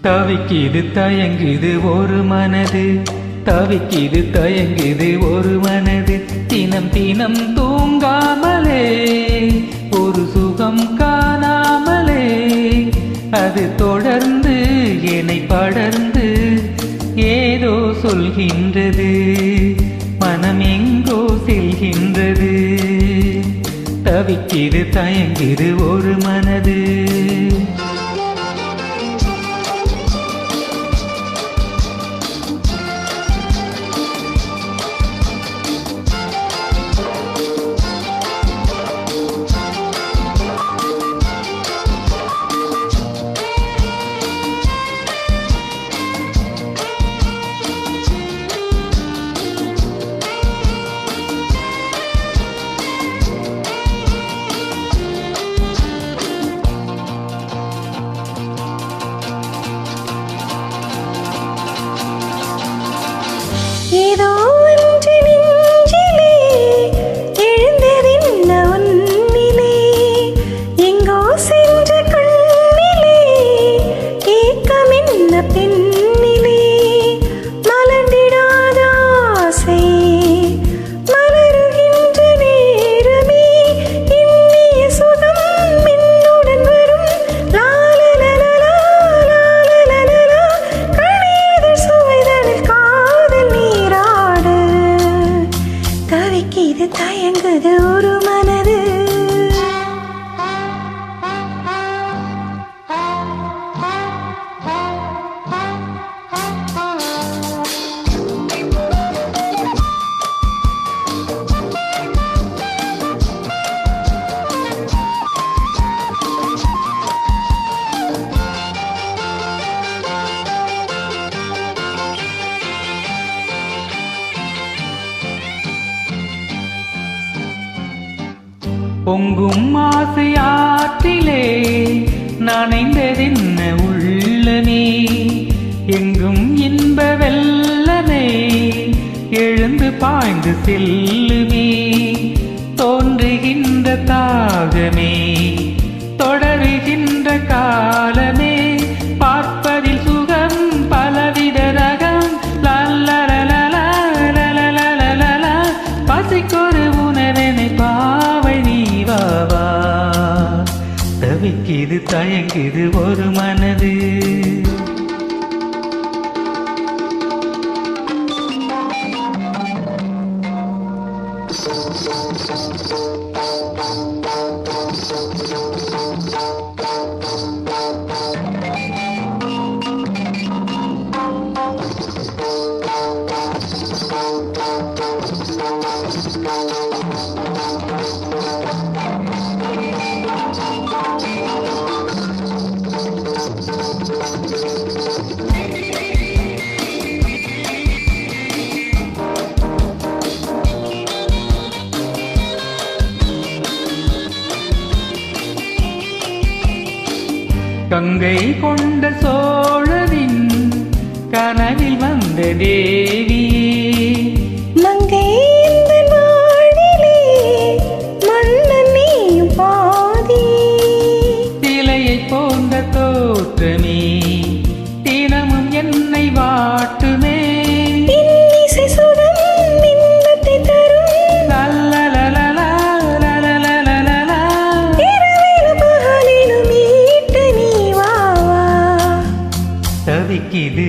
தவிக்கிது தயங்குது ஒரு மனது, தவிக்கிது தயங்குது ஒரு மனது. தினம் தினம் தூங்காமலே ஒரு சுகம் காணாமலே, அது தொடர்ந்து என்னை படர்ந்து ஏதோ சொல்கின்றது, மனம் எங்கோ செல்கின்றது. தவிக்கிது தயங்குது ஒரு மனது. ஏதோ ஒன்று நெஞ்சிலே எழுந்ததென்ன உன்னிலே, எங்கோ சென்ற கண்ணிலே ஏக்கம் என்ன பெண்ணிலே. மலர்ந்திடாத ஆசை மலருகின்ற நேரமே, இன்னிய சுகம் என்னுடன் வரும். லாலலலலா லாலலலலா, கணியதர் சுவைதனில் காதல் நீராடு. தவிக்கிது தயங்குது ஒரு மனது. பொங்கும் ஆசையாற்றிலே நனைந்ததென்ன உள்ளமே, எங்கும் இன்ப வெள்ளமே எழுந்து பாய்ந்து செல்லுமே. தோன்றுகின்ற தாகமே தொடருகின்ற காலமே, பார்ப்பதில் சுகம் பலவித ரகம். லல்லலலலா லலலலலா, பசிக்கொரு உணவெனை பாவை நீ வாவா. தவிக்கிது தயங்குது ஒரு மனது. கங்கை கொண்ட சோழனின் கனவில் வந்த தேவியே, மங்கை இந்த நாளிலே மன்னன் நீயும் பாதி. சிலையைப் போன்ற தோற்றமே தினமும் என்னை வாட்டுமே. இன்னிசை சுகம் இன்பத்தை தரும். லல்லலலலா லலலலலா, இரவிலும் பகலிலும் மீட்ட நீ வா வா. தவிக்கிது